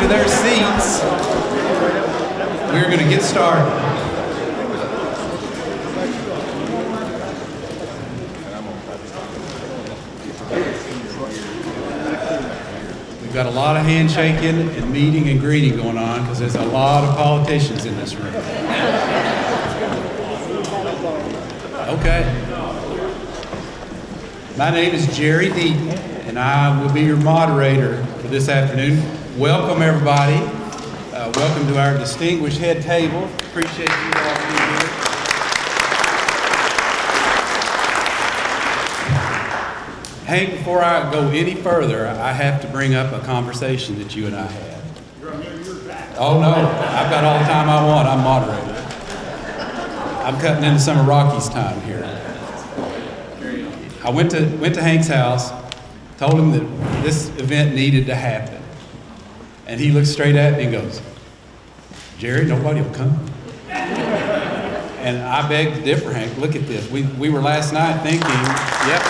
their seats, we're going to get started. We've got a lot of handshaking and meeting and greeting going on because there's a lot of politicians in this room. Okay. My name is Jerry Deaton, and I will be your moderator for this afternoon. Welcome, everybody. Welcome to our distinguished head table. Appreciate you all being here. Hank, before I go any further, I have to bring up a conversation that you and I had. Oh, no. I've got all the time I want. I'm moderator. I'm cutting into some of Rocky's time here. I went to Hank's house, told him that this event needed to happen. And he looked straight at me and goes, "Jerry, nobody will come." And I beg to differ, Hank. Look at this. We were last night thinking, yep.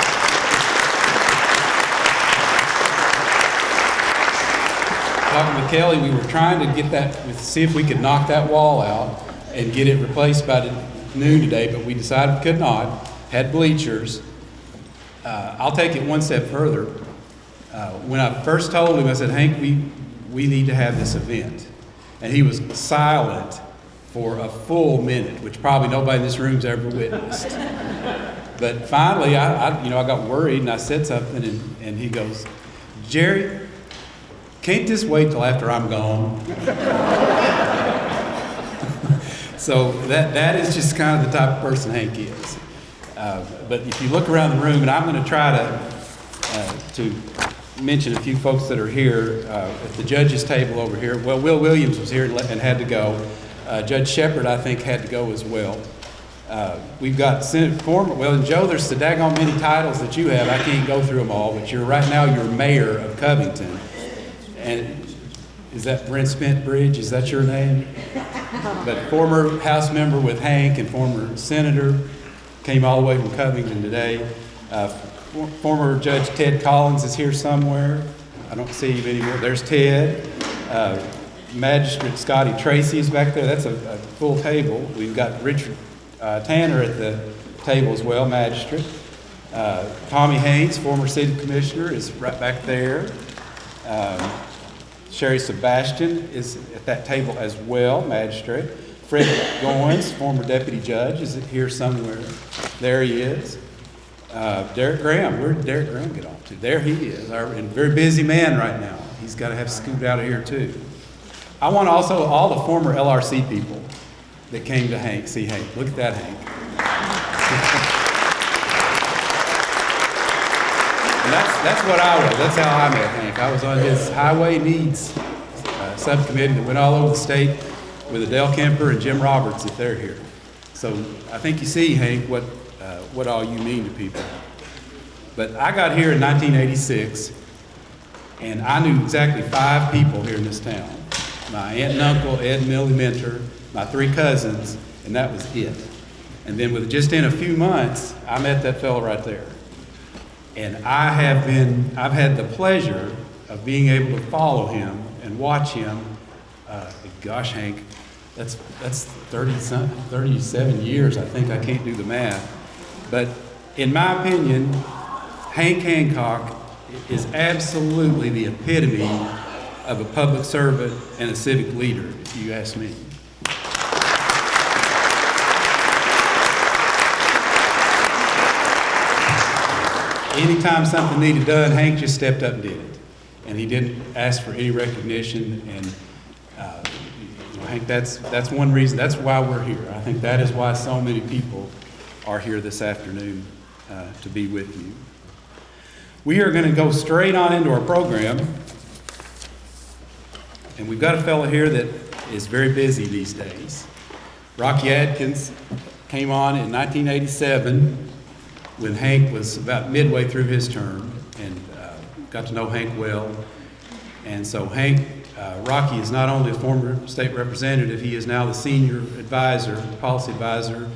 Talking with Kelly, we were trying to get that, see if we could knock that wall out and get it replaced by noon today, but we decided we could not. Had bleachers. I'll take it one step further. When I first told him, I said, "Hank, we need to have this event." And he was silent for a full minute, which probably nobody in this room's ever witnessed. But finally, I got worried and I said something, and he goes, "Jerry, can't this wait till after I'm gone?" So that is just kind of the type of person Hank is. But if you look around the room, and I'm going to try to mention a few folks that are here at the judges' table over here. Well, Will Williams was here and had to go. Judge Shepard, I think, had to go as well. We've got Senate former. Well, and Joe, there's so daggone many titles that you have. I can't go through them all, but right now you're mayor of Covington. And is that Brent Spence Bridge? Is that your name? But former House member with Hank and former senator. Came all the way from Covington today. Former Judge Ted Collins is here somewhere. I don't see him anymore. There's Ted. Magistrate Scotty Tracy is back there. That's a full table. We've got Richard Tanner at the table as well, magistrate. Tommy Haynes, former city commissioner, is right back there. Sherry Sebastian is at that table as well, magistrate. Fred Goins, former deputy judge, is here somewhere. There he is. Derek Graham, where did Derek Graham get off to? There he is, our very busy man right now. He's got to have scoot out of here too. I want also all the former LRC people that came to Hank, see Hank. Look at that, Hank. And that's what I was. That's how I met Hank. I was on his highway needs subcommittee that went all over the state with Adele Kemper and Jim Roberts, if they're here. So I think you see, Hank, what all you mean to people. But I got here in 1986, and I knew exactly 5 people here in this town. My aunt and uncle, Ed and Millie Mentor, my 3 cousins, and that was it. And then in a few months, I met that fellow right there. And I've had the pleasure of being able to follow him and watch him. Gosh, Hank, that's 37 years, I think. I can't do the math. But in my opinion, Hank Hancock is absolutely the epitome of a public servant and a civic leader, if you ask me. Anytime something needed done, Hank just stepped up and did it. And he didn't ask for any recognition. And Hank, that's one reason, that's why we're here. I think that is why so many people are here this afternoon to be with you. We are going to go straight on into our program. And we've got a fellow here that is very busy these days. Rocky Adkins came on in 1987 when Hank was about midway through his term, and got to know Hank well. And so Rocky is not only a former state representative, he is now the senior advisor, policy advisor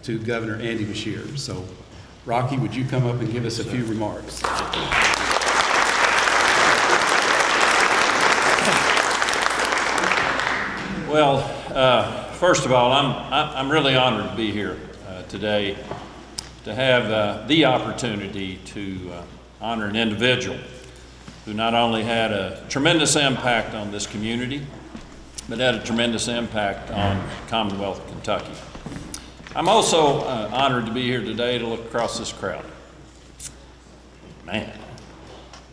to Governor Andy Beshear. So Rocky, would you come up and give us a few remarks? First of all, I'm really honored to be here today to have the opportunity to honor an individual who not only had a tremendous impact on this community, but had a tremendous impact on the Commonwealth of Kentucky. I'm also honored to be here today to look across this crowd. Man,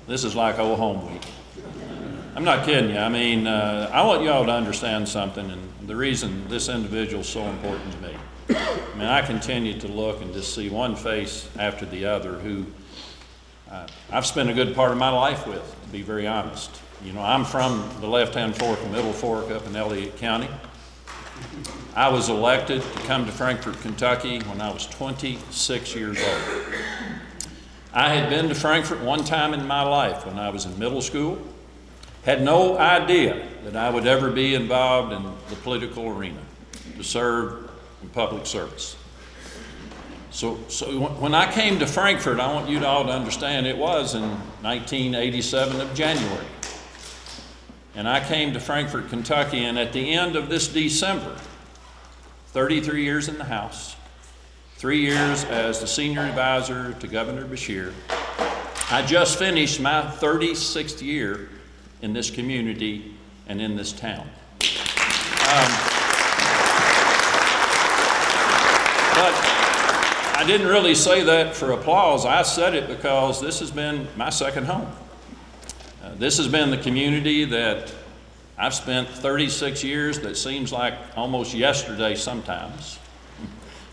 this is like old home week. I'm not kidding you. I mean, I want y'all to understand something, and the reason this individual is so important to me. I mean, I continue to look and just see one face after the other who I've spent a good part of my life with, to be very honest. You know, I'm from the left-hand fork and middle fork up in Elliott County. I was elected to come to Frankfort, Kentucky when I was 26 years old. I had been to Frankfort one time in my life when I was in middle school. Had no idea that I would ever be involved in the political arena to serve in public service. So when I came to Frankfort, I want you all to understand it was in 1987 of January. And I came to Frankfort, Kentucky, and at the end of this December, 33 years in the House, 3 years as the senior advisor to Governor Beshear, I just finished my 36th year in this community and in this town. But I didn't really say that for applause. I said it because this has been my second home. This has been the community that I've spent 36 years that seems like almost yesterday sometimes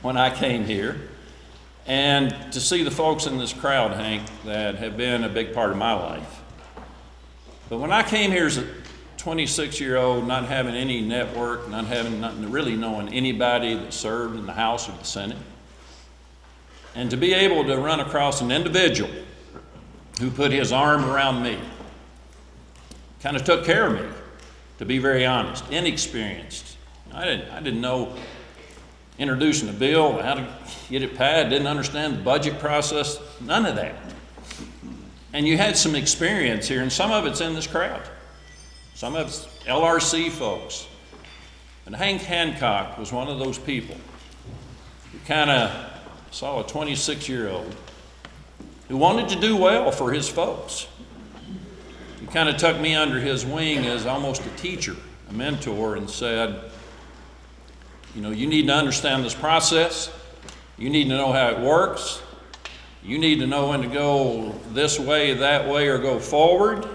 when I came here. And to see the folks in this crowd, Hank, that have been a big part of my life. But when I came here as a 26-year-old, not having any network, not really knowing anybody that served in the House or the Senate, and to be able to run across an individual who put his arm around me, kind of took care of me, to be very honest, inexperienced. I didn't know introducing a bill, how to get it passed, didn't understand the budget process, none of that. And you had some experience here, and some of it's in this crowd. Some of it's LRC folks. And Hank Hancock was one of those people who kind of saw a 26-year-old who wanted to do well for his folks. He kind of took me under his wing as almost a teacher, a mentor, and said, you know, you need to understand this process. You need to know how it works. You need to know when to go this way, that way, or go forward.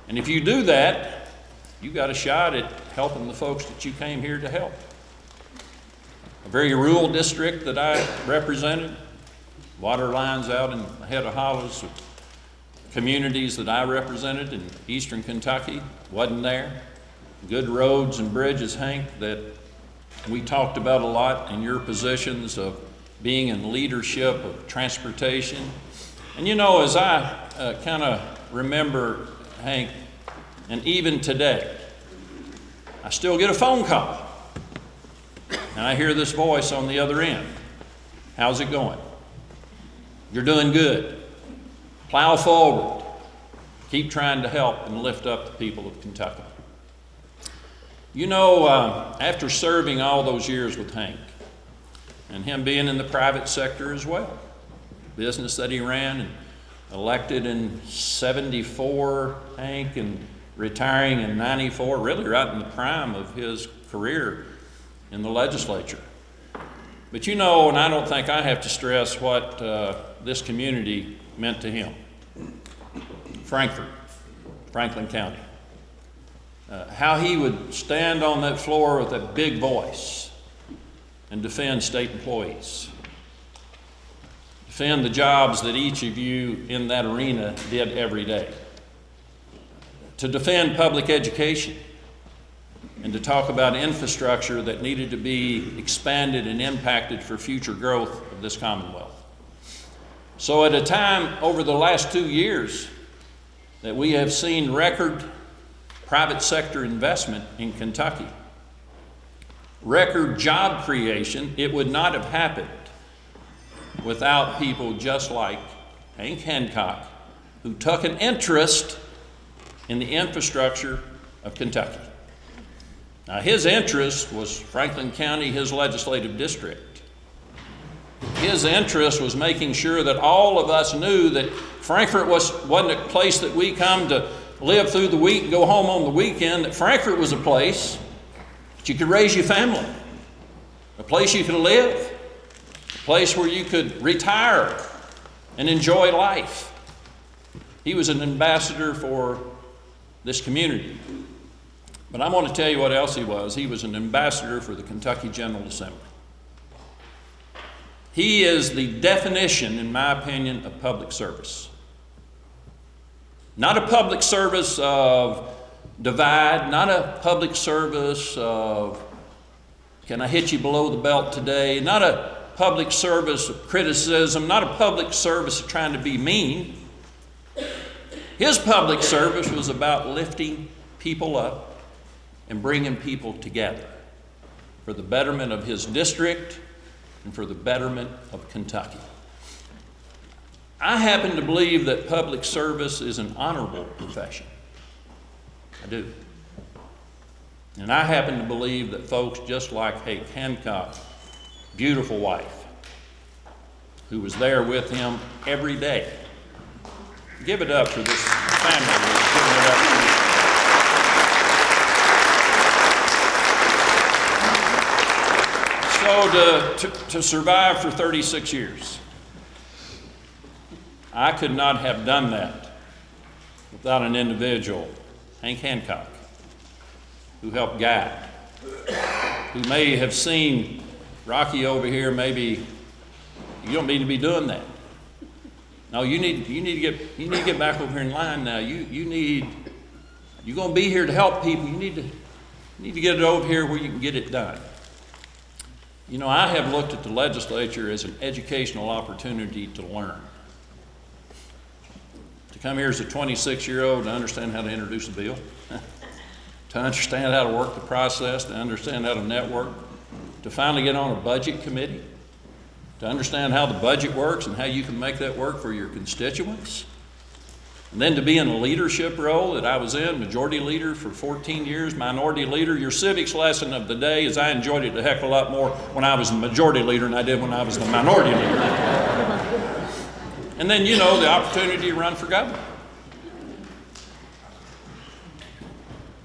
And if you do that, you got a shot at helping the folks that you came here to help. A very rural district that I represented, water lines out in the head of hollows, communities that I represented in eastern Kentucky, wasn't there. Good roads and bridges, Hank, that we talked about a lot in your positions of being in leadership of transportation. And you know, as I kind of remember, Hank, and even today, I still get a phone call. And I hear this voice on the other end. How's it going? You're doing good. Plow forward. Keep trying to help and lift up the people of Kentucky. You know, after serving all those years with Hank, and him being in the private sector as well, business that he ran, and elected in 74, Hank, and retiring in 94, really right in the prime of his career in the legislature. But you know, and I don't think I have to stress what this community meant to him. Frankfort, Franklin County. How he would stand on that floor with a big voice and defend state employees. Defend the jobs that each of you in that arena did every day. To defend public education and to talk about infrastructure that needed to be expanded and impacted for future growth of this Commonwealth. So at a time over the last 2 years that we have seen record private sector investment in Kentucky, record job creation, it would not have happened without people just like Hank Hancock, who took an interest in the infrastructure of Kentucky. Now, his interest was Franklin County, his legislative district. His interest was making sure that all of us knew that Frankfort wasn't a place that we come to live through the week and go home on the weekend, that Frankfort was a place that you could raise your family, a place you could live, a place where you could retire and enjoy life. He was an ambassador for this community. But I'm going to tell you what else he was. He was an ambassador for the Kentucky General Assembly. He is the definition, in my opinion, of public service. Not a public service of divide, not a public service of, can I hit you below the belt today? Not a public service of criticism, not a public service of trying to be mean. His public service was about lifting people up and bringing people together for the betterment of his district and for the betterment of Kentucky. I happen to believe that public service is an honorable profession. I do. And I happen to believe that folks just like Hancock, beautiful wife, who was there with him every day. Give it up for this family that's giving it up for you. So to survive for 36 years, I could not have done that without an individual, Hank Hancock, who helped guide, who may have seen Rocky over here, maybe you don't need to be doing that. No, you need to get back over here in line now. You're going to be here to help people. You need to get it over here where you can get it done. You know, I have looked at the legislature as an educational opportunity to learn. To come here as a 26-year-old to understand how to introduce a bill, to understand how to work the process, to understand how to network, to finally get on a budget committee, to understand how the budget works and how you can make that work for your constituents. And then to be in a leadership role that I was in, majority leader for 14 years, minority leader. Your civics lesson of the day is I enjoyed it a heck of a lot more when I was the majority leader than I did when I was the minority leader. And then, you know, the opportunity to run for governor.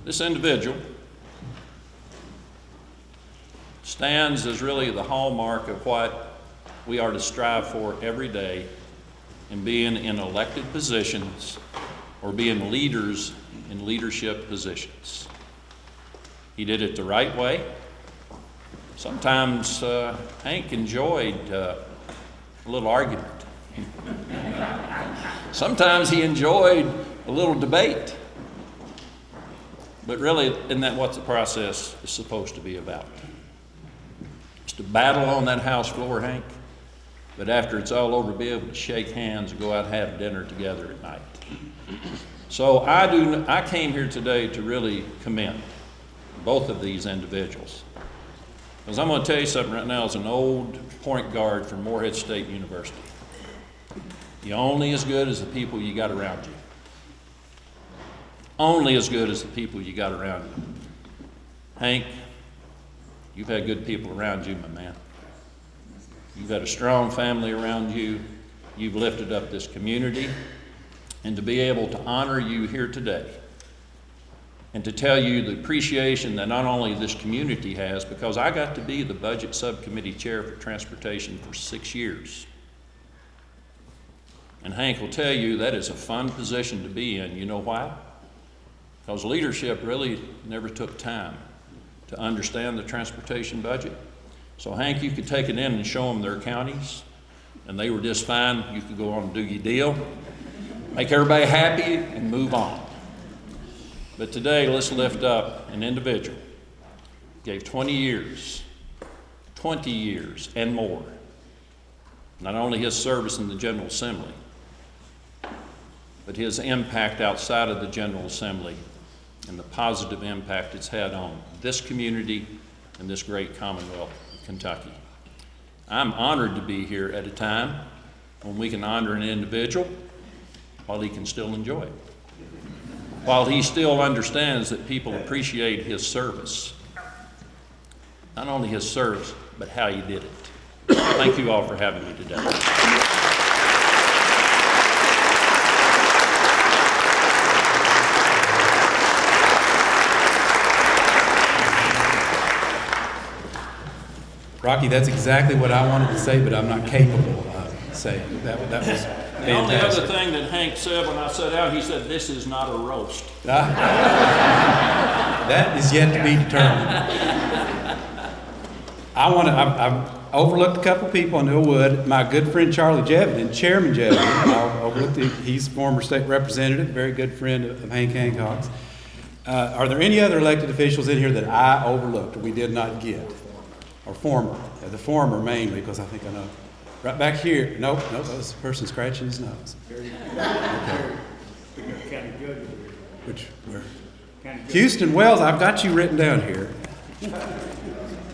This individual stands as really the hallmark of what we are to strive for every day in being in elected positions or being leaders in leadership positions. He did it the right way. Sometimes Hank enjoyed a little argument. Sometimes he enjoyed a little debate. But really, isn't that what the process is supposed to be about? It's to battle on that House floor, Hank, but after it's all over, be able to shake hands and go out and have dinner together at night. So I came here today to really commend both of these individuals. Because I'm going to tell you something right now, as an old point guard from Morehead State University. You're only as good as the people you got around you. Only as good as the people you got around you. Hank, you've had good people around you, my man. You've had a strong family around you. You've lifted up this community. And to be able to honor you here today and to tell you the appreciation that not only this community has, because I got to be the budget subcommittee chair for transportation for 6 years. And Hank will tell you that is a fun position to be in. You know why? Because leadership really never took time to understand the transportation budget. So Hank, you could take it in and show them their counties, and they were just fine. You could go on and do your deal, make everybody happy, and move on. But today, let's lift up an individual. Gave 20 years and more. Not only his service in the General Assembly, but his impact outside of the General Assembly and the positive impact it's had on this community and this great Commonwealth of Kentucky. I'm honored to be here at a time when we can honor an individual while he can still enjoy it, while he still understands that people appreciate his service. not only his service, but how he did it. Thank you all for having me today. Rocky, that's exactly what I wanted to say, but I'm not capable of saying. That was fantastic. The only other thing that Hank said when I sat out, he said, "This is not a roast." That is yet to be determined. I've overlooked a couple people I knew I would. My good friend Charlie Jevin, Chairman Jevin, I overlooked him. He's former state representative, very good friend of Hank Hancock's. Are there any other elected officials in here that I overlooked or we did not get? Or former? The former mainly, because I think I know. Right back here. Nope, that was the person scratching his nose. Okay. County judge. Which, where? Houston Wells, I've got you written down here.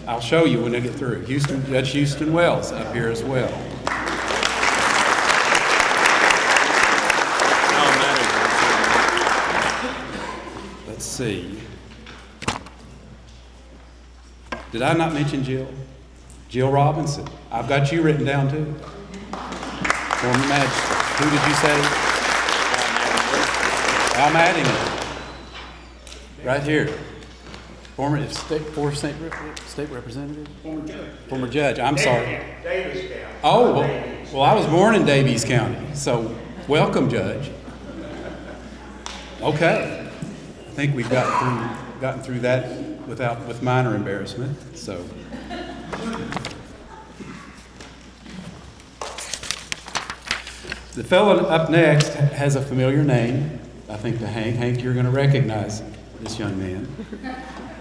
I'll show you when I get through. Judge Houston Wells up here as well. Let's see. Did I not mention Jill? Jill Robinson. I've got you written down too. Former magistrate. Who did you say? Al Mattingly. Right here. Former state representative? Former judge. I'm sorry. Davis County. Oh, well, I was born in Davies County, so welcome, Judge. Okay. I think we've gotten through that with minor embarrassment, so. The fellow up next has a familiar name, I think, to Hank. Hank, you're going to recognize this young man.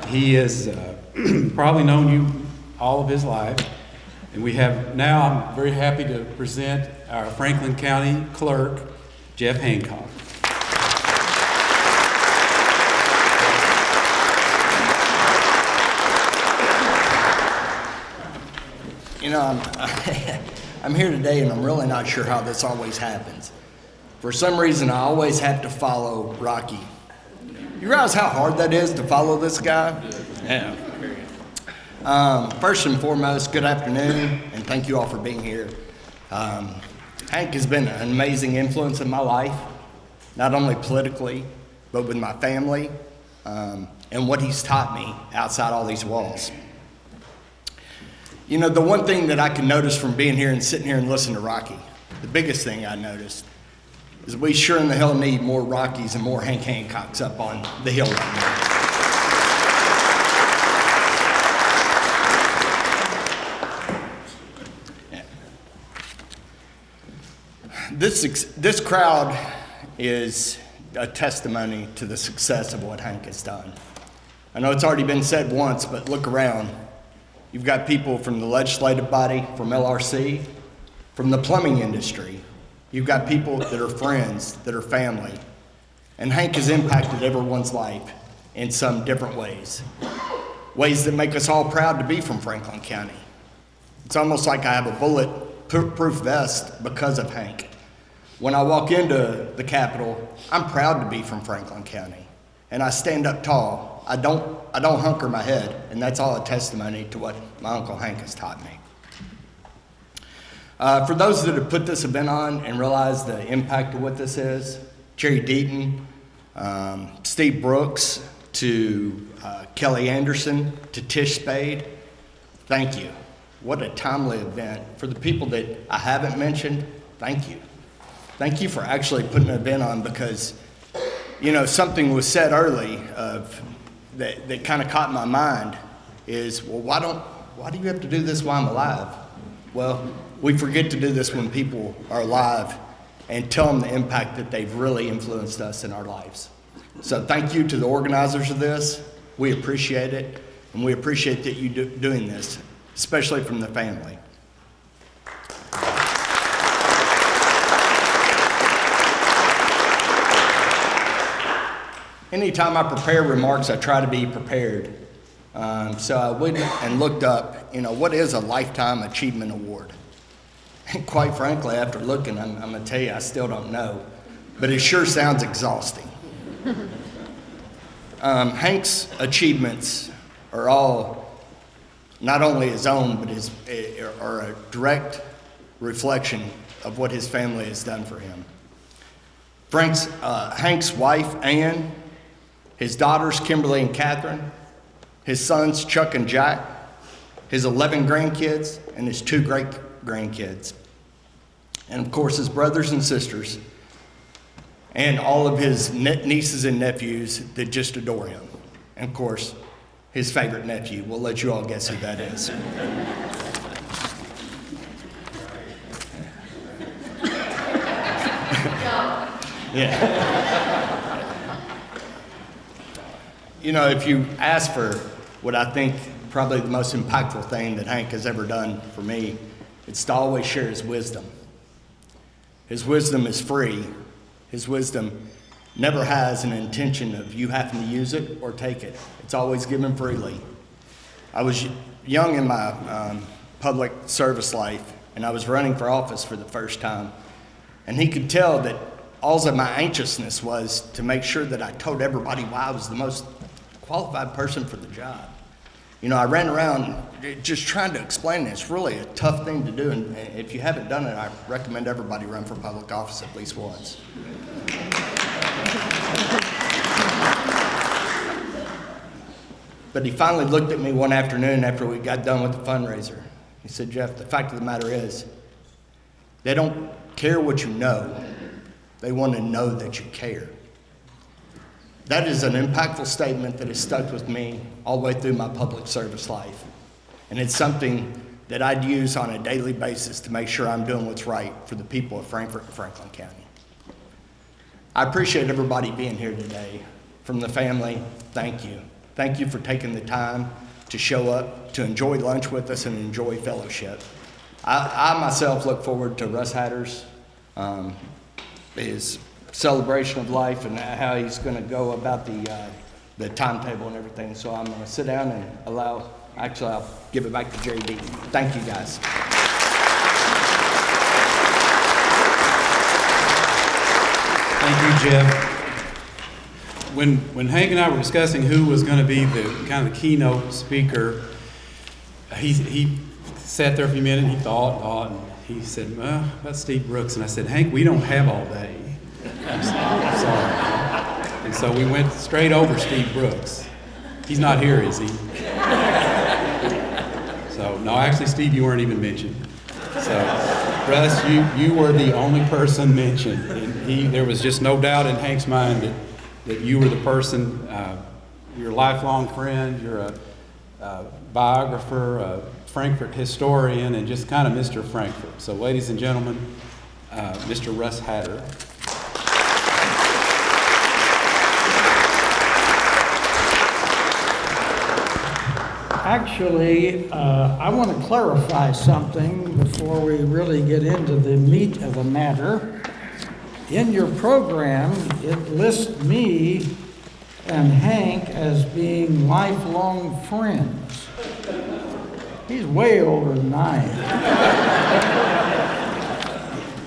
He has probably known you all of his life. And we have now, I'm very happy to present our Franklin County Clerk, Jeff Hancock. You know, I'm here today and I'm really not sure how this always happens. For some reason, I always have to follow Rocky. You realize how hard that is to follow this guy? Yeah. First and foremost, good afternoon, and thank you all for being here. Hank has been an amazing influence in my life, not only politically, but with my family, and what he's taught me outside all these walls. You know, the one thing that I can notice from being here and sitting here and listening to Rocky, the biggest thing I noticed, is we sure in the hell need more Rockies and more Hank Hancocks up on the hill right now. This crowd is a testimony to the success of what Hank has done. I know it's already been said once, but look around. You've got people from the legislative body, from LRC, from the plumbing industry. You've got people that are friends, that are family. And Hank has impacted everyone's life in some different ways. Ways that make us all proud to be from Franklin County. It's almost like I have a bulletproof vest because of Hank. When I walk into the Capitol, I'm proud to be from Franklin County. And I stand up tall. I don't hunker my head, and that's all a testimony to what my Uncle Hank has taught me. For those that have put this event on and realize the impact of what this is, Jerry Deaton, Steve Brooks, to Kelly Anderson, to Tish Spade, thank you. What a timely event. For the people that I haven't mentioned, thank you. Thank you for actually putting an event on, because, you know, something was said early that kind of caught my mind is, well, why do you have to do this while I'm alive? Well, we forget to do this when people are alive and tell them the impact that they've really influenced us in our lives. So thank you to the organizers of this. We appreciate it, and we appreciate that you doing this, especially from the family. Anytime I prepare remarks, I try to be prepared. So I went and looked up, you know, what is a Lifetime Achievement Award? And quite frankly, after looking, I'm going to tell you, I still don't know. But it sure sounds exhausting. Hank's achievements are all not only his own, but are a direct reflection of what his family has done for him. Hank's wife, Ann, his daughters, Kimberly and Catherine, his sons, Chuck and Jack, his 11 grandkids, and his 2 great-grandkids. And of course, his brothers and sisters, and all of his nieces and nephews that just adore him. And of course, his favorite nephew. We'll let you all guess who that is. Yeah. You know, if you ask for what I think probably the most impactful thing that Hank has ever done for me, it's to always share his wisdom. His wisdom is free. His wisdom never has an intention of you having to use it or take it. It's always given freely. I was young in my public service life, and I was running for office for the first time. And he could tell that all of my anxiousness was to make sure that I told everybody why I was the most qualified person for the job. You know, I ran around just trying to explain it. It's really a tough thing to do, and if you haven't done it, I recommend everybody run for public office at least once. But he finally looked at me one afternoon after we got done with the fundraiser. He said, "Jeff, the fact of the matter is, they don't care what you know. They want to know that you care." That is an impactful statement that has stuck with me all the way through my public service life. And it's something that I'd use on a daily basis to make sure I'm doing what's right for the people of Frankfort and Franklin County. I appreciate everybody being here today. From the family, thank you. Thank you for taking the time to show up, to enjoy lunch with us and enjoy fellowship. I myself look forward to Russ Hatter's, his celebration of life and how he's going to go about the timetable and everything. So I'm going to sit down and I'll give it back to Jerry Deaton. Thank you, guys. Thank you, Jeff. When Hank and I were discussing who was going to be the kind of the keynote speaker, he sat there for a minute, he thought, and he said, "Well, that's Steve Brooks." And I said, "Hank, we don't have all day. I'm sorry." And so we went straight over Steve Brooks. He's not here, is he? So, no, actually, Steve, you weren't even mentioned. So, Russ, you were the only person mentioned. And there was just no doubt in Hank's mind that you were the person, you're a lifelong friend, you're a biographer, a Frankfort historian, and just kind of Mr. Frankfort. So, ladies and gentlemen, Mr. Russ Hatter. Actually, I want to clarify something before we really get into the meat of the matter. In your program, it lists me and Hank as being lifelong friends. He's way older than I am.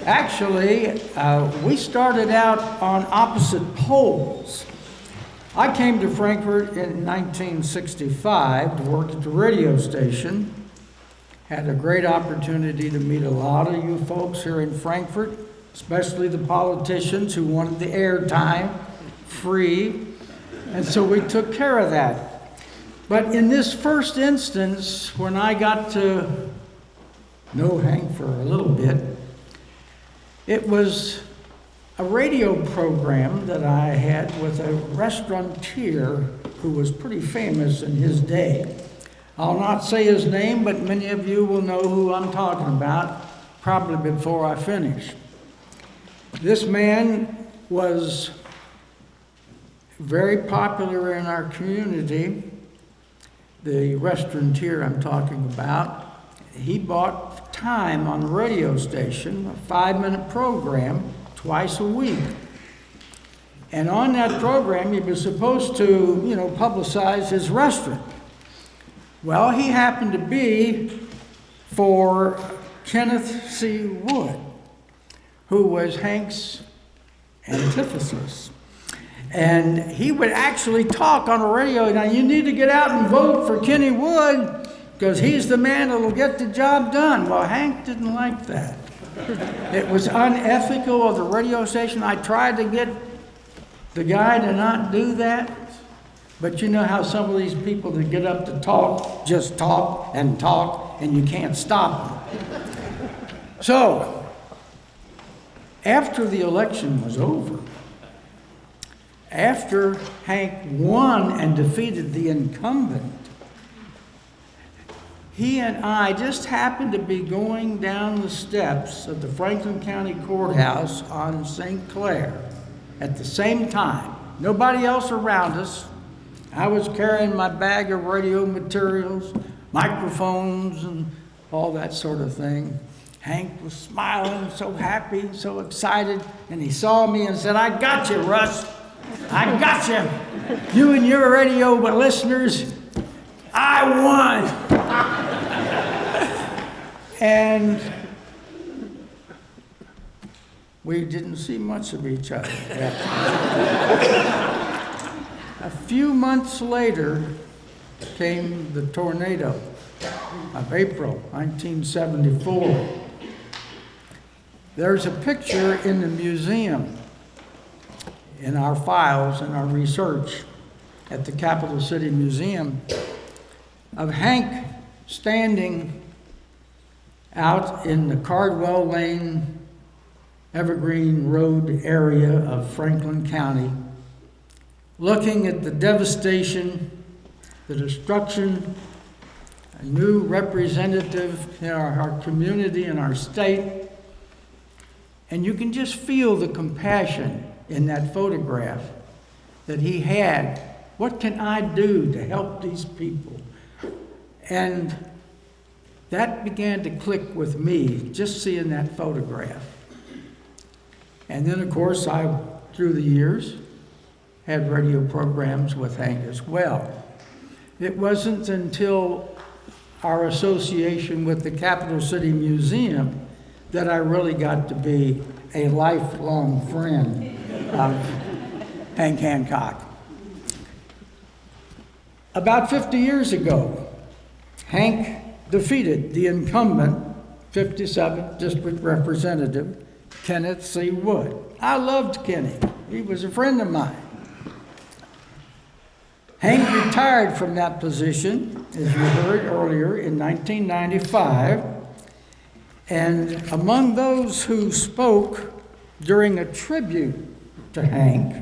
Actually, we started out on opposite poles. I came to Frankfort in 1965 to work at the radio station. Had a great opportunity to meet a lot of you folks here in Frankfort, especially the politicians who wanted the airtime free. And so we took care of that. But in this first instance, when I got to know Hank for a little bit, it was a radio program that I had with a restaurateur who was pretty famous in his day. I'll not say his name, but many of you will know who I'm talking about, probably before I finish. This man was very popular in our community, the restaurateur I'm talking about. He bought time on the radio station, a 5-minute program, twice a week. And on that program, he was supposed to, publicize his restaurant. Well, he happened to be for Kenneth C. Wood, who was Hank's antithesis. And he would actually talk on the radio, "Now you need to get out and vote for Kenny Wood because he's the man that'll get the job done. Well, Hank didn't like that. It was unethical of the radio station. I tried to get the guy to not do that. But you know how some of these people that get up to talk, just talk, and you can't stop them. So, after the election was over, after Hank won and defeated the incumbent, he and I just happened to be going down the steps of the Franklin County Courthouse on St. Clair at the same time. Nobody else around us. I was carrying my bag of radio materials, microphones, and all that sort of thing. Hank was smiling, so happy, so excited, and he saw me and said, "I got you, Russ. I got you. You and your radio listeners, I won." And we didn't see much of each other after. A few months later came the tornado of April 1974. There's a picture in the museum, in our files, in our research at the Capital City Museum, of Hank standing out in the Cardwell Lane, Evergreen Road area of Franklin County, looking at the devastation, the destruction, a new representative in our community and our state. And you can just feel the compassion in that photograph that he had. What can I do to help these people? And that began to click with me, just seeing that photograph. And then, of course, I, through the years, had radio programs with Hank as well. It wasn't until our association with the Capital City Museum that I really got to be a lifelong friend of Hank Hancock. About 50 years ago, Hank defeated the incumbent 57th District Representative, Kenneth C. Wood. I loved Kenny. He was a friend of mine. Hank retired from that position, as you heard earlier, in 1995. And among those who spoke during a tribute to Hank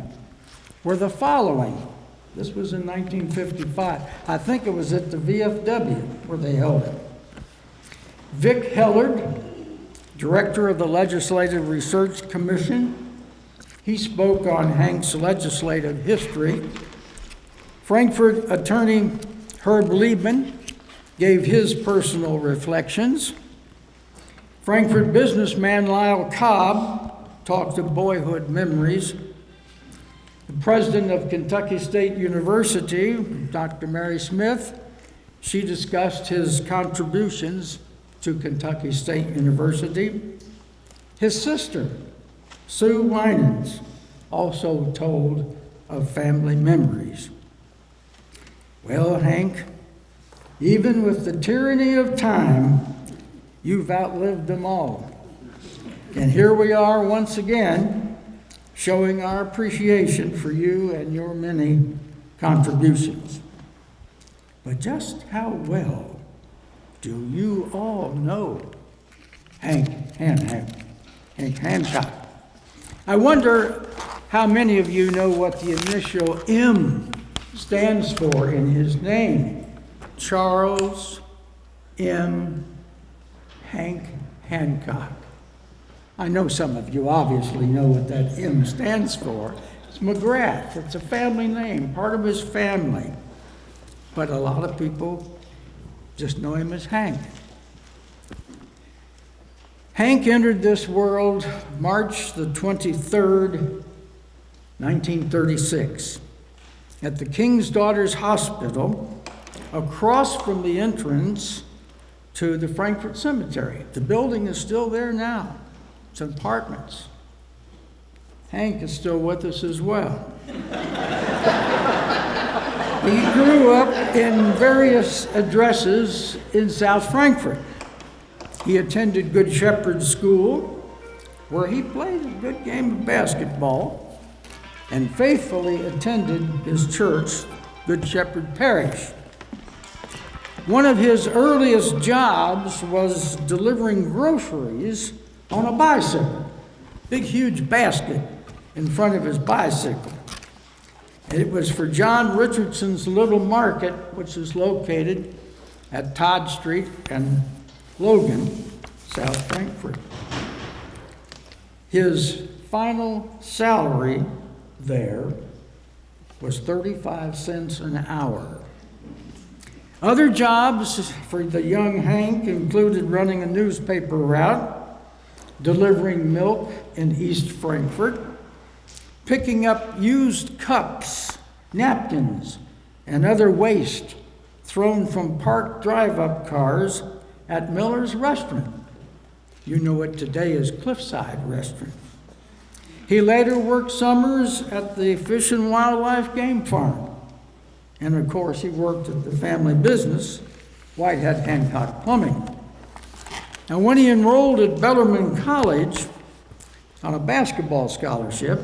were the following. This was in 1955. I think it was at the VFW where they held it. Vic Hellard, director of the Legislative Research Commission. He spoke on Hank's legislative history. Frankfurt attorney Herb Liebman gave his personal reflections. Frankfurt businessman Lyle Cobb talked of boyhood memories. The president of Kentucky State University, Dr. Mary Smith, she discussed his contributions to Kentucky State University. His sister, Sue Winans, also told of family memories. Well, Hank, even with the tyranny of time, you've outlived them all. And here we are once again, showing our appreciation for you and your many contributions. But just how well do you all know Hank Hancock? I wonder how many of you know what the initial M stands for in his name. Charles M. Hank Hancock. I know some of you obviously know what that M stands for. It's McGrath. It's a family name, part of his family. But a lot of people just know him as Hank. Hank entered this world March the 23rd, 1936, at the King's Daughters Hospital, across from the entrance to the Frankfurt Cemetery. The building is still there now. It's apartments. Hank is still with us as well. He grew up in various addresses in South Frankfort. He attended Good Shepherd School, where he played a good game of basketball, and faithfully attended his church, Good Shepherd Parish. One of his earliest jobs was delivering groceries on a bicycle, big, huge basket in front of his bicycle. And it was for John Richardson's Little Market, which is located at Todd Street and Logan, South Frankfort. His final salary there was 35 cents an hour. Other jobs for the young Hank included running a newspaper route, delivering milk in East Frankfort, picking up used cups, napkins, and other waste thrown from parked drive-up cars at Miller's Restaurant. You know it today as Cliffside Restaurant. He later worked summers at the Fish and Wildlife Game Farm. And of course, he worked at the family business, Whitehead Hancock Plumbing. And when he enrolled at Bellarmine College on a basketball scholarship,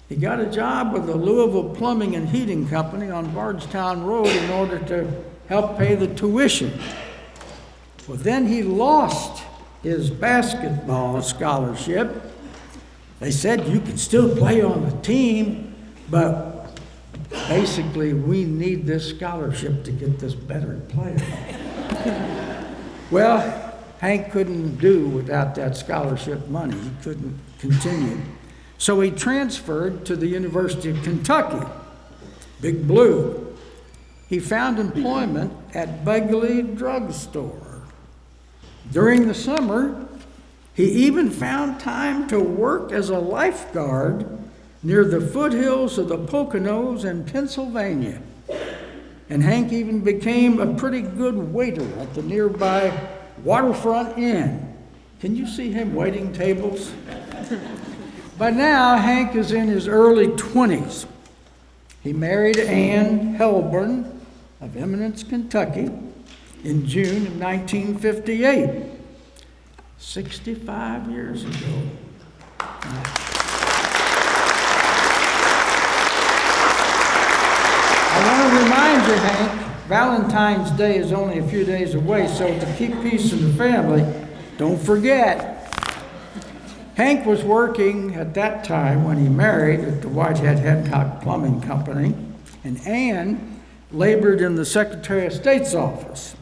he got a job with the Louisville Plumbing and Heating Company on Bardstown Road in order to help pay the tuition. Well, then he lost his basketball scholarship. They said you could still play on the team, but basically we need this scholarship to get this better player. Well, Hank couldn't do without that scholarship money. He couldn't continue. So he transferred to the University of Kentucky, Big Blue. He found employment at Begley Drug Store. During the summer, he even found time to work as a lifeguard near the foothills of the Poconos in Pennsylvania. And Hank even became a pretty good waiter at the nearby Waterfront Inn. Can you see him waiting tables? By now, Hank is in his early 20s. He married Ann Helburn of Eminence, Kentucky, in June of 1958, 65 years ago. I want to remind you, Hank, Valentine's Day is only a few days away, so to keep peace in the family, don't forget. Hank was working at that time when he married at the Whitehead Hancock Plumbing Company, and Ann labored in the Secretary of State's office.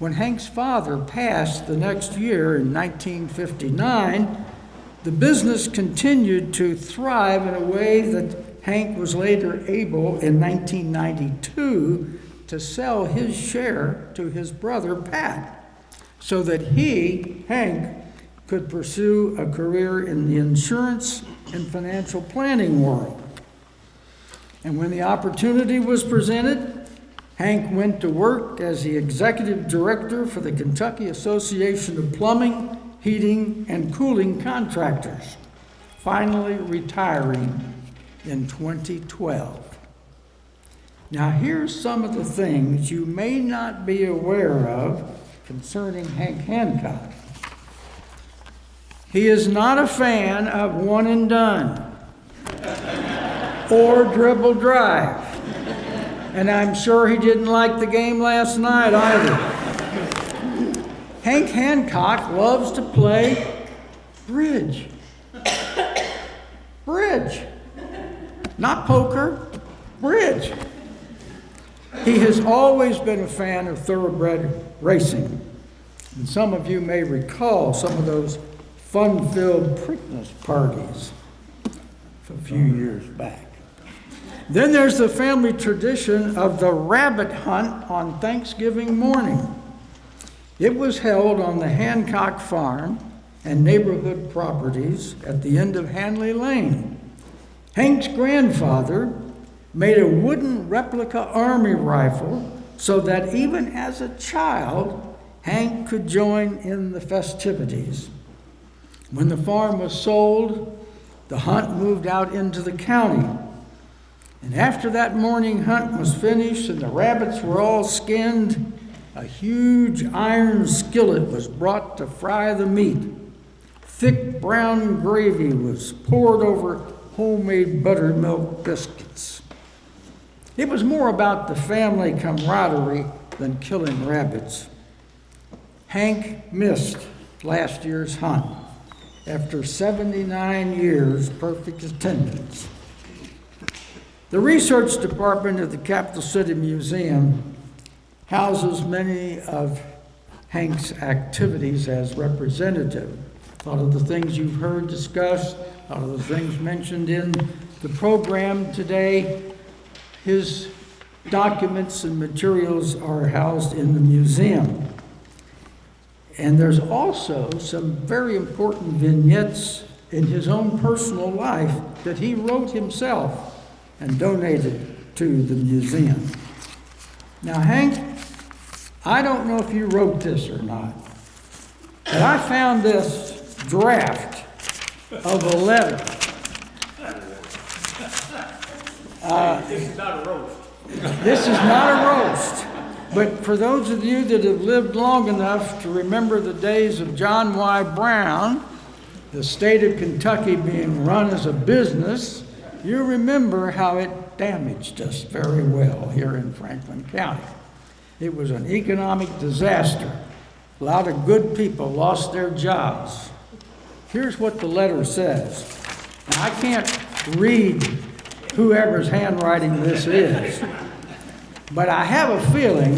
When Hank's father passed the next year in 1959, the business continued to thrive in a way that Hank was later able in 1992 to sell his share to his brother Pat, so that he, Hank, could pursue a career in the insurance and financial planning world. And when the opportunity was presented, Hank went to work as the executive director for the Kentucky Association of Plumbing, Heating, and Cooling Contractors, finally retiring in 2012. Now, here's some of the things you may not be aware of concerning Hank Hancock. He is not a fan of one and done or dribble drive. And I'm sure he didn't like the game last night either. Hank Hancock loves to play bridge. Bridge. Not poker, bridge. He has always been a fan of thoroughbred racing. And some of you may recall some of those fun-filled Preakness parties a few years back. Then there's the family tradition of the rabbit hunt on Thanksgiving morning. It was held on the Hancock farm and neighborhood properties at the end of Hanley Lane. Hank's grandfather made a wooden replica army rifle so that even as a child, Hank could join in the festivities. When the farm was sold, the hunt moved out into the county. And after that morning hunt was finished and the rabbits were all skinned, a huge iron skillet was brought to fry the meat. Thick brown gravy was poured over homemade buttermilk biscuits. It was more about the family camaraderie than killing rabbits. Hank missed last year's hunt after 79 years perfect attendance. The research department of the Capital City Museum houses many of Hank's activities as representative. A lot of the things you've heard discussed, a lot of the things mentioned in the program today, his documents and materials are housed in the museum. And there's also some very important vignettes in his own personal life that he wrote himself and donated to the museum. Now, Hank, I don't know if you wrote this or not, but I found this draft of a letter. This is not a roast. This is not a roast, but for those of you that have lived long enough to remember the days of John Y. Brown, the state of Kentucky being run as a business, you remember how it damaged us very well here in Franklin County. It was an economic disaster. A lot of good people lost their jobs. Here's what the letter says. Now, I can't read whoever's handwriting this is, but I have a feeling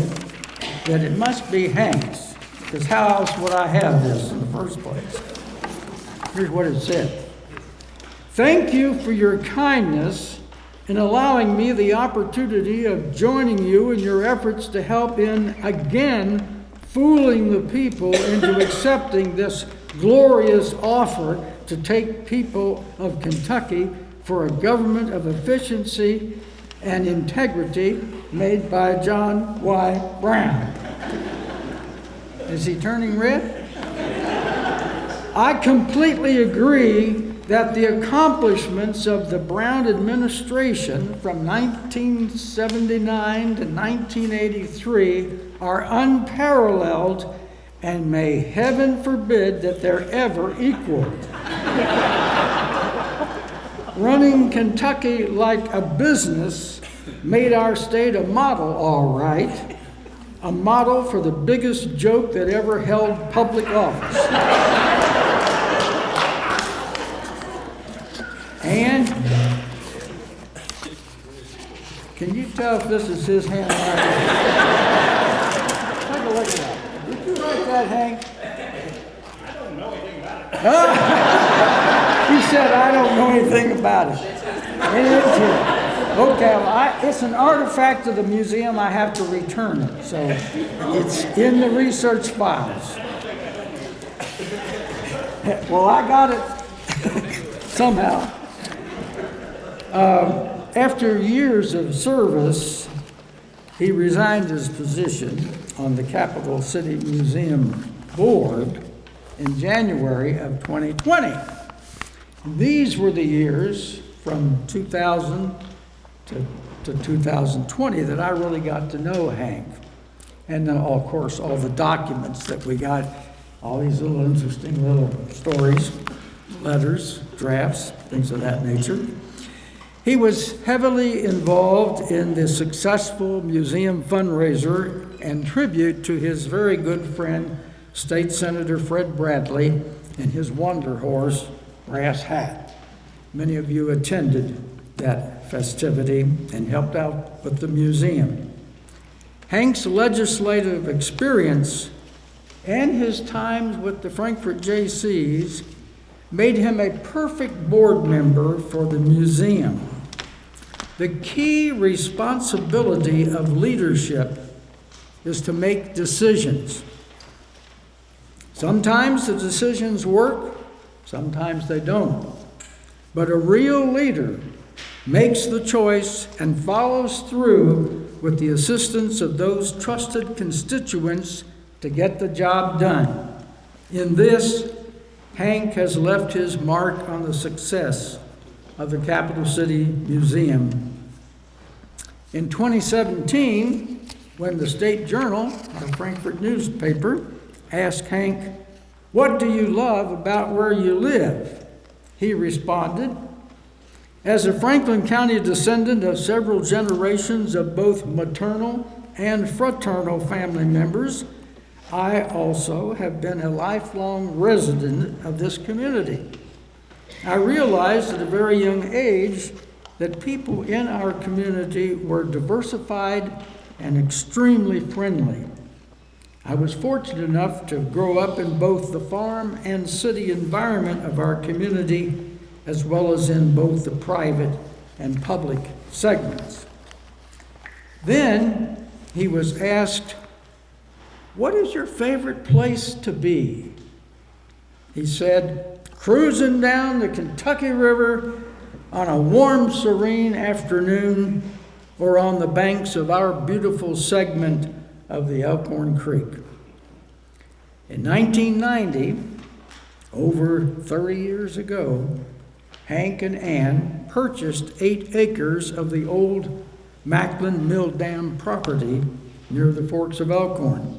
that it must be Hank's, because how else would I have this in the first place? Here's what it said. Thank you for your kindness in allowing me the opportunity of joining you in your efforts to help in, again, fooling the people into accepting this glorious offer to take people of Kentucky for a government of efficiency and integrity made by John Y. Brown. Is he turning red? I completely agree that the accomplishments of the Brown administration from 1979 to 1983 are unparalleled, and may heaven forbid that they're ever equaled. Running Kentucky like a business made our state a model, all right, a model for the biggest joke that ever held public office. And can you tell if this is his handwriting? Take a look at that. Did you write that, Hank? I don't know anything about it. He said, I don't know anything about it. It is here. Okay, well, it's an artifact of the museum. I have to return it. So it's in the research files. Well, I got it somehow. After years of service, he resigned his position on the Capital City Museum Board in January of 2020. These were the years from 2000 to 2020 that I really got to know Hank. And then, of course, all the documents that we got, all these little interesting little stories, letters, drafts, things of that nature. He was heavily involved in the successful museum fundraiser and tribute to his very good friend, State Senator Fred Bradley, and his wonder horse, Brass Hat. Many of you attended that festivity and helped out with the museum. Hank's legislative experience and his times with the Frankfurt Jaycees made him a perfect board member for the museum. The key responsibility of leadership is to make decisions. Sometimes the decisions work, sometimes they don't. But a real leader makes the choice and follows through with the assistance of those trusted constituents to get the job done. In this, Hank has left his mark on the success of the Capital City Museum In 2017, when the State Journal, our Frankfurt newspaper, asked Hank, "What do you love about where you live?" he responded, "As a Franklin County descendant of several generations of both maternal and fraternal family members, I also have been a lifelong resident of this community. I realized at a very young age that people in our community were diversified and extremely friendly. I was fortunate enough to grow up in both the farm and city environment of our community, as well as in both the private and public segments." Then he was asked, "What is your favorite place to be?" He said, "Cruising down the Kentucky River on a warm, serene afternoon, or on the banks of our beautiful segment of the Elkhorn Creek." In 1990, over 30 years ago, Hank and Ann purchased 8 acres of the old Macklin Mill Dam property near the Forks of Elkhorn.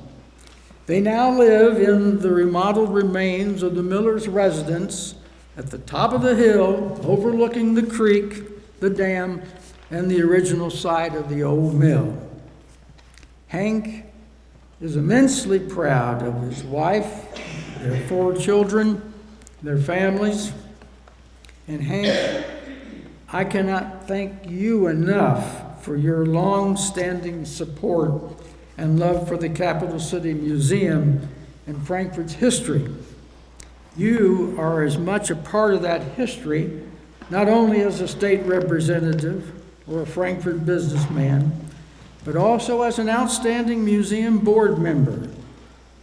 They now live in the remodeled remains of the Miller's residence at the top of the hill, overlooking the creek, the dam, and the original site of the old mill. Hank is immensely proud of his wife, their 4 children, their families. And Hank, I cannot thank you enough for your long-standing support and love for the Capital City Museum and Frankfurt's history. You are as much a part of that history, not only as a state representative or a Frankfurt businessman, but also as an outstanding museum board member.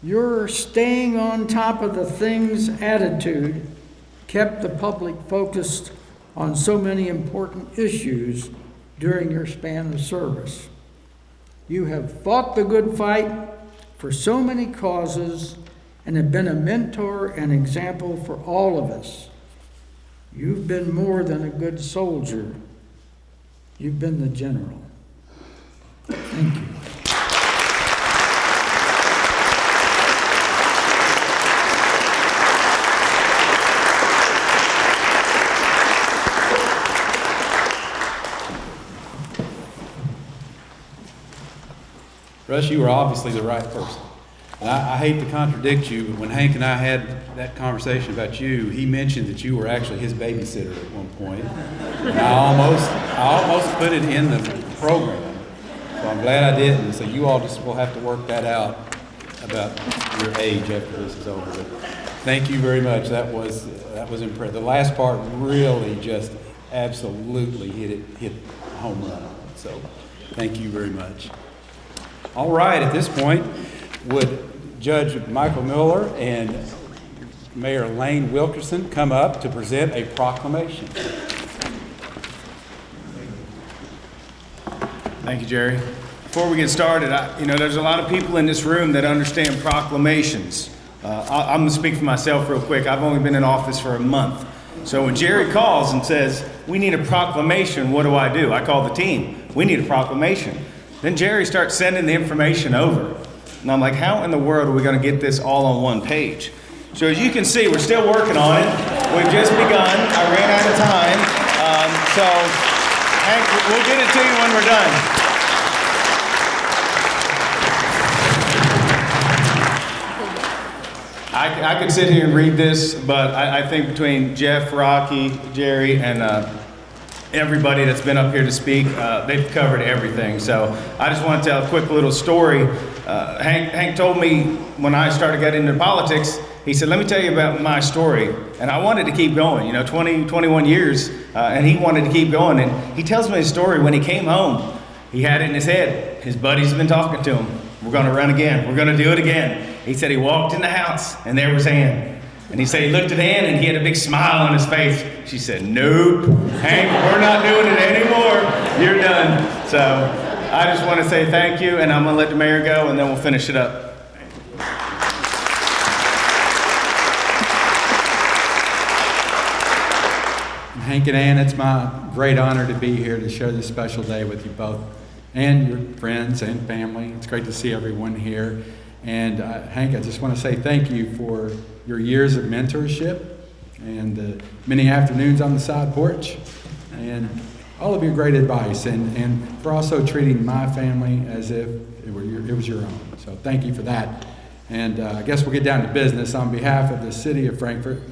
Your staying on top of the things attitude kept the public focused on so many important issues during your span of service. You have fought the good fight for so many causes and have been a mentor and example for all of us. You've been more than a good soldier. You've been the general. Thank you. Russ, you were obviously the right person. And I hate to contradict you, but when Hank and I had that conversation about you, he mentioned that you were actually his babysitter at one point. And I almost put it in the program. So I'm glad I didn't. So you all just will have to work that out about your age after this is over. But thank you very much. That was impressive. The last part really just absolutely hit home run. So thank you very much. All right, at this point, would Judge Michael Miller and Mayor Lane Wilkerson come up to present a proclamation? Thank you, Jerry. Before we get started, there's a lot of people in this room that understand proclamations. I'm going to speak for myself real quick. I've only been in office for a month. So when Jerry calls and says, "We need a proclamation," what do? I call the team. We need a proclamation. Then Jerry starts sending the information over. And I'm like, how in the world are we going to get this all on one page? So as you can see, we're still working on it. We've just begun. I ran out of time. So Hank, we'll get it to you when we're done. I could sit here and read this, but I think between Jeff, Rocky, Jerry, and everybody that's been up here to speak, they've covered everything. So I just want to tell a quick little story. Hank told me when I started getting into politics, he said, "Let me tell you about my story." And I wanted to keep going, 21 years, and he wanted to keep going. And he tells me his story when he came home. He had it in his head. His buddies have been talking to him. "We're going to run again. We're going to do it again." He said he walked in the house, and there was Ann. And he said he looked at Ann, and he had a big smile on his face. She said, "Nope, Hank, we're not doing it anymore. You're done." So I just want to say thank you, and I'm going to let the mayor go, and then we'll finish it up. Hank and Ann, it's my great honor to be here to share this special day with you both. and your friends and family. It's great to see everyone here. And Hank, I just want to say thank you for your years of mentorship and the many afternoons on the side porch and all of your great advice and for also treating my family as if it was your own. So thank you for that. And I guess we'll get down to business. On behalf of the City of Frankfort,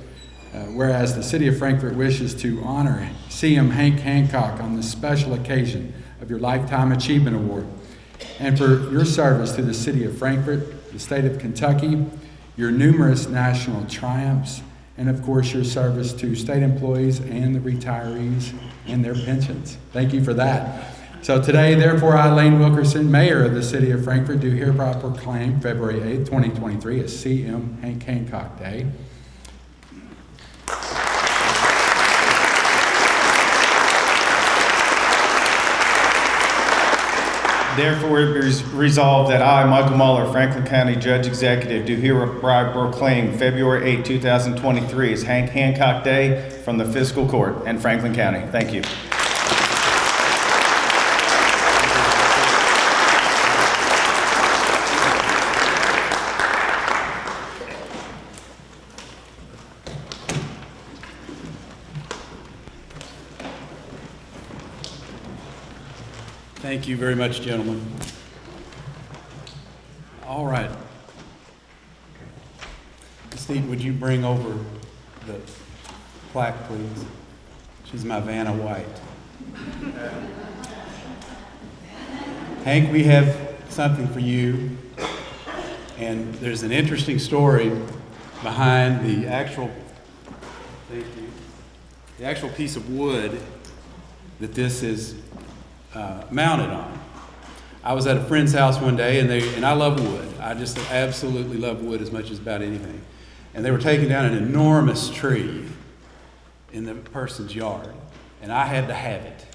whereas the City of Frankfort wishes to honor CM Hank Hancock on this special occasion of your Lifetime Achievement Award, and for your service to the City of Frankfort, the state of Kentucky, your numerous national triumphs, and of course your service to state employees and the retirees and their pensions. Thank you for that. So today, therefore, I, Lane Wilkerson, Mayor of the City of Frankfort, do hereby proclaim February 8th, 2023 as CM Hank Hancock Day. Therefore, it is resolved that I, Michael Muller, Franklin County Judge Executive, do hereby proclaim February 8, 2023 as Hank Hancock Day from the Fiscal Court in Franklin County. Thank you. Thank you very much, gentlemen. All right. Steve, would you bring over the plaque, please? She's my Vanna White. Hank, we have something for you. And there's an interesting story behind the actual, thank you, the actual piece of wood that this is mounted on. I was at a friend's house one day, and I love wood. I just absolutely love wood as much as about anything. And they were taking down an enormous tree in the person's yard, and I had to have it.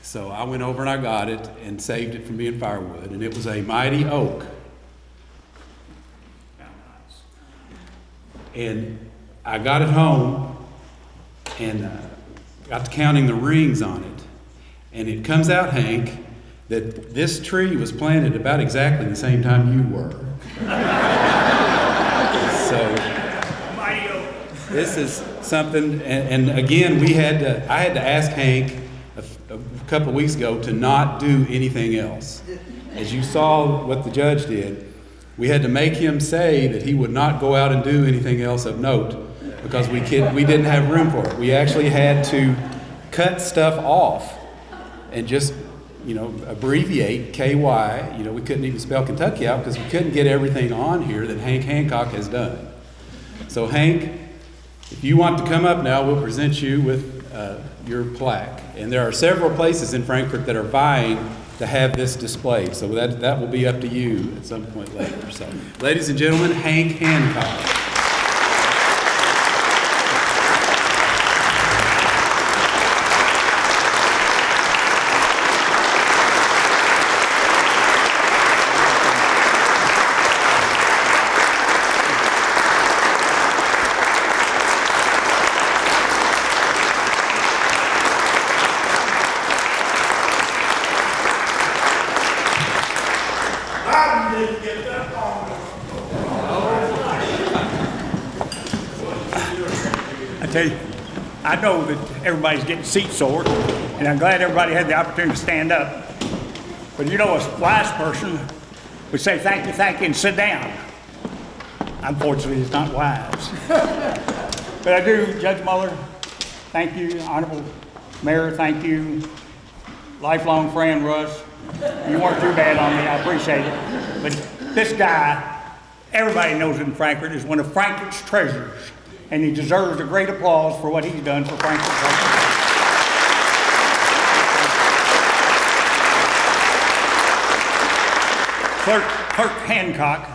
So I went over and I got it and saved it from being firewood, and it was a mighty oak. And I got it home and got to counting the rings on it. And it comes out, Hank, that this tree was planted about exactly the same time you were. So this is something, and again, I had to ask Hank a couple of weeks ago to not do anything else. As you saw what the judge did, we had to make him say that he would not go out and do anything else of note because we didn't have room for it. We actually had to cut stuff off and just, abbreviate KY. We couldn't even spell Kentucky out because we couldn't get everything on here that Hank Hancock has done. So Hank, if you want to come up now, we'll present you with your plaque. And there are several places in Frankfort that are vying to have this displayed. So that will be up to you at some point later. So, ladies and gentlemen, Hank Hancock. I know that everybody's getting seat sore, and I'm glad everybody had the opportunity to stand up. But a wise person would say thank you, and sit down. Unfortunately, it's not wise. But I do, Judge Muller, thank you. Honorable Mayor, thank you. Lifelong friend, Russ. You weren't too bad on me, I appreciate it. But this guy, everybody knows in Frankfort, is one of Frankfort's treasures. And he deserves a great applause for what he's done for Frankfort. Clerk Hancock,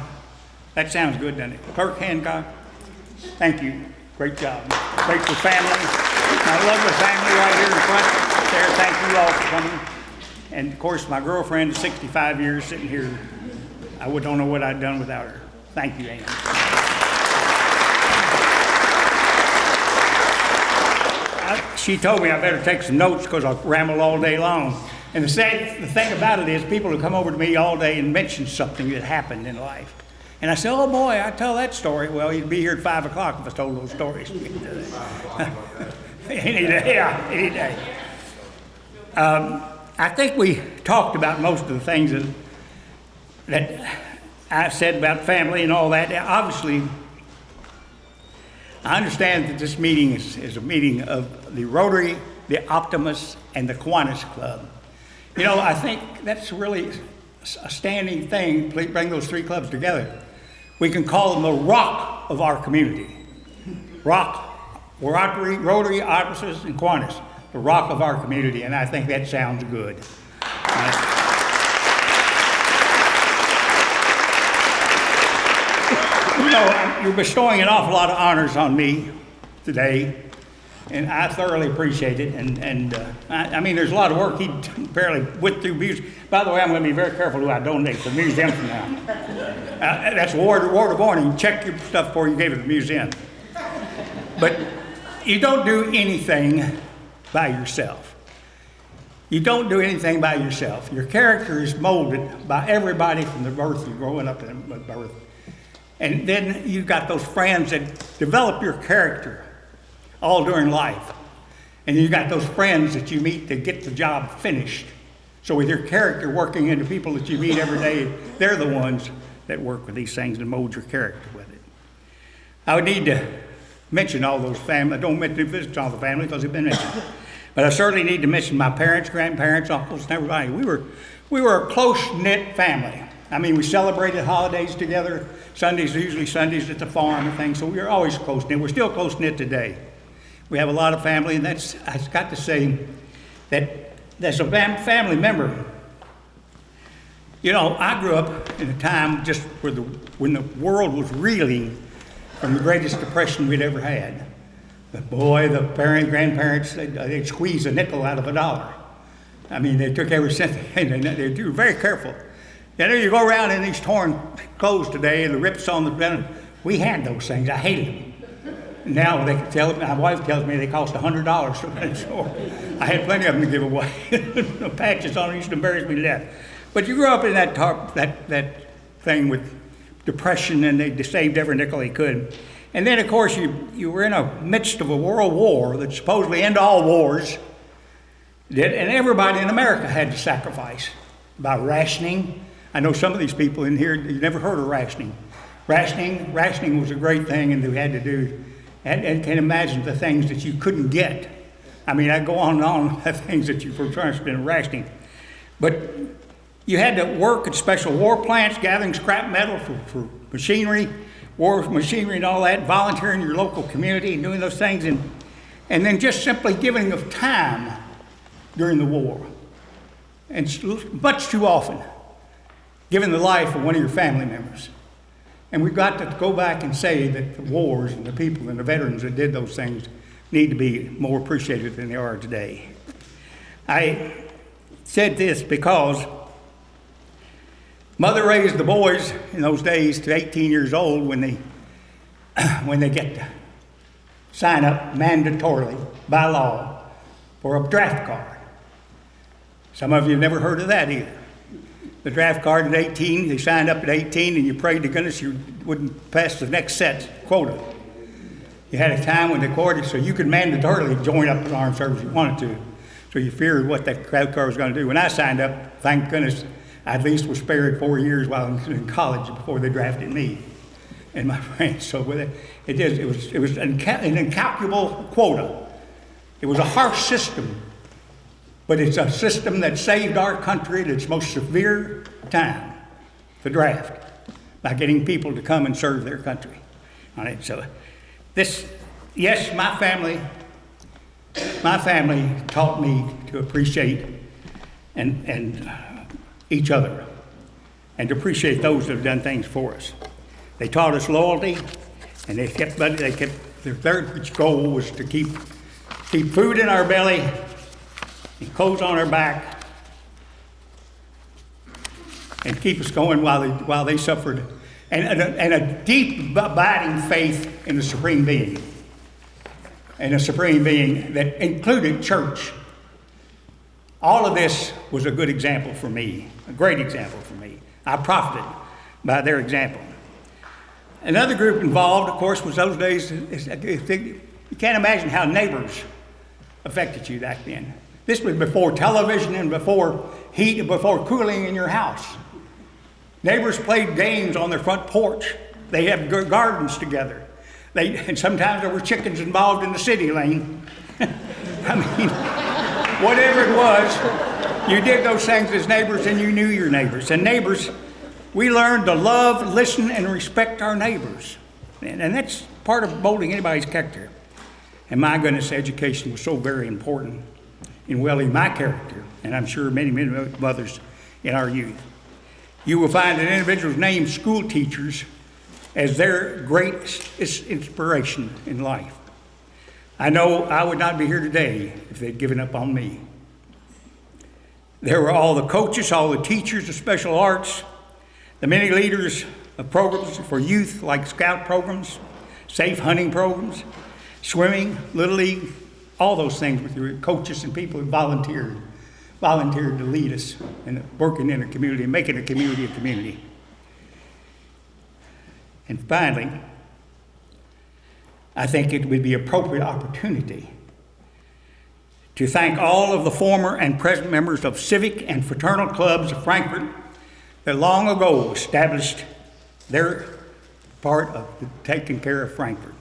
that sounds good, doesn't it? Clerk Hancock, thank you. Great job. Great for family. My lovely family right here in front there, thank you all for coming. And of course, my girlfriend, 65 years, sitting here. I don't know what I'd done without her. Thank you, Ann. She told me I better take some notes because I'll ramble all day long. And the thing about it is people will come over to me all day and mention something that happened in life. And I say, oh boy, I tell that story. Well, you'd be here at 5 o'clock if I told those stories. Any day, yeah, any day. I think we talked about most of the things that I said about family and all that. Obviously, I understand that this meeting is a meeting of the Rotary, the Optimists, and the Kiwanis Club. You know, I think that's really a standing thing. Please bring those three clubs together. We can call them the rock of our community. Rock, Rotary, Optimists, and Kiwanis, the rock of our community, and I think that sounds good. You know, you're bestowing an awful lot of honors on me today, and I thoroughly appreciate it. I mean, there's a lot of work. He barely went through music. By the way, I'm going to be very careful who I donate to the museum from now. That's word of warning. Check your stuff before you give it to the museum. But you don't do anything by yourself. You don't do anything by yourself. Your character is molded by everybody from the birth you're growing up in birth. And then you've got those friends that develop your character all during life. And you've got those friends that you meet to get the job finished. So with your character working into people that you meet every day, they're the ones that work with these things and mold your character with it. I would need to mention all those families. I don't mention all the family because they've been mentioned. But I certainly need to mention my parents, grandparents, uncles, and everybody. We were a close-knit family. I mean, we celebrated holidays together. Sundays, usually Sundays at the farm and things, so we were always close-knit. We're still close-knit today. We have a lot of family, and I've got to say that as a family member, you know, I grew up in a time just when the world was reeling from the greatest depression we'd ever had. But boy, the grandparents, they'd squeeze a nickel out of a dollar. I mean, they took every cent, and they were very careful. You know, you go around in these torn clothes today and the rips on the denim. We had those things. I hated them. Now they can tell me, my wife tells me they cost $100 from that store. I had plenty of them to give away. The patches on them used to embarrass me to death. But you grew up in that thing with depression, and they saved every nickel they could. And then, of course, you were in the midst of a world war that supposedly ended all wars. And everybody in America had to sacrifice by rationing. I know some of these people in here, you've never heard of rationing. Rationing was a great thing, and we had to do, and can imagine the things that you couldn't get. I mean, I go on and on the things that you were trying to spend rationing. But you had to work at special war plants, gathering scrap metal for machinery, war machinery and all that, volunteering in your local community and doing those things, and then just simply giving of time during the war. And much too often, giving the life of one of your family members. And we've got to go back and say that the wars and the people and the veterans that did those things need to be more appreciated than they are today. I said this because mother raised the boys in those days to 18 years old when they get to sign up mandatorily by law for a draft card. Some of you have never heard of that either. The draft card at 18, they signed up at 18, and you prayed to goodness you wouldn't pass the next set quota. You had a time when they quoted, so you could mandatorily join up in the armed service if you wanted to. So you feared what that draft card was going to do. When I signed up, thank goodness, I at least was spared 4 years while I was in college before they drafted me and my friends. So with it was an incalculable quota. It was a harsh system. But it's a system that saved our country at its most severe time, the draft, by getting people to come and serve their country. All right, so yes, my family taught me to appreciate and each other and to appreciate those that have done things for us. They taught us loyalty, and their third goal was to keep food in our belly and clothes on our back, and keep us going while they suffered, and a deep abiding faith in the Supreme Being, and a Supreme Being that included church. All of this was a good example for me, a great example for me. I profited by their example. Another group involved, of course, was those days, you can't imagine how neighbors affected you back then. This was before television and before heat and before cooling in your house. Neighbors played games on their front porch. They had gardens together. And sometimes there were chickens involved in the city lane. I mean, whatever it was, you did those things as neighbors and you knew your neighbors. And neighbors, we learned to love, listen, and respect our neighbors. And that's part of molding anybody's character. And my goodness, education was so very important in welding my character, and I'm sure many, many others in our youth. You will find that individuals name school teachers as their greatest inspiration in life. I know I would not be here today if they'd given up on me. There were all the coaches, all the teachers of special arts, the many leaders of programs for youth like scout programs, safe hunting programs, swimming, Little League, all those things with your coaches and people who volunteered to lead us in working in a community and making a community a community. And finally, I think it would be an appropriate opportunity to thank all of the former and present members of civic and fraternal clubs of Frankfort that long ago established their part of taking care of Frankfort.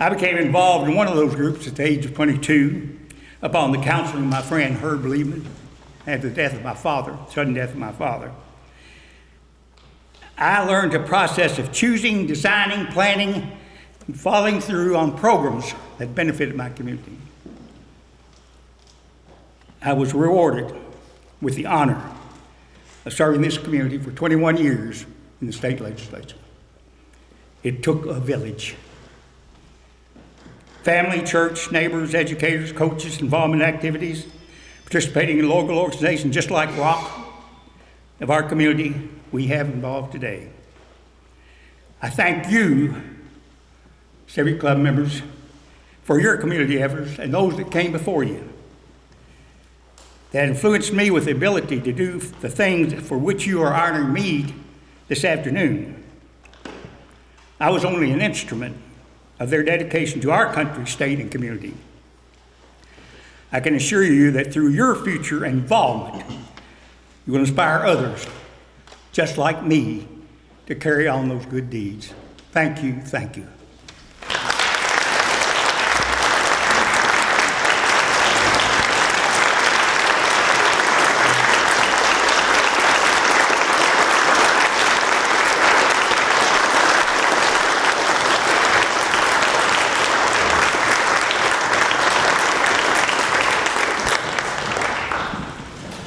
I became involved in one of those groups at the age of 22 upon the counsel of my friend Herb Liebman after the death of my father, sudden death of my father. I learned the process of choosing, designing, planning, and following through on programs that benefited my community. I was rewarded with the honor of serving this community for 21 years in the state legislature. It took a village. Family, church, neighbors, educators, coaches, involvement in activities, participating in local organizations just like Rock of our community we have involved today. I thank you, Civic Club members, for your community efforts and those that came before you that influenced me with the ability to do the things for which you are honoring me this afternoon. I was only an instrument of their dedication to our country, state, and community. I can assure you that through your future involvement, you will inspire others, just like me, to carry on those good deeds. Thank you, thank you.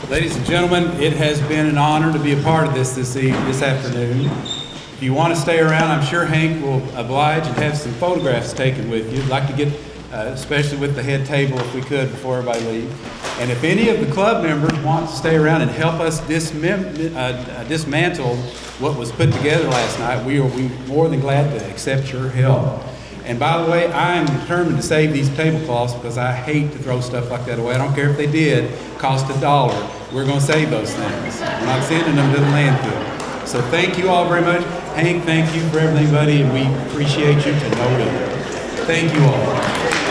Ladies and gentlemen, it has been an honor to be a part of this afternoon. If you want to stay around, I'm sure Hank will oblige and have some photographs taken with you. I'd like to get, especially with the head table, if we could, before everybody leaves. And if any of the club members want to stay around and help us dismantle what was put together last night, we will be more than glad to accept your help. And by the way, I am determined to save these tablecloths because I hate to throw stuff like that away. I don't care if they did cost $1. We're going to save those things. We're not sending them to the landfill. So thank you all very much. Hank, thank you for everything, buddy, and we appreciate you to no end. Thank you all.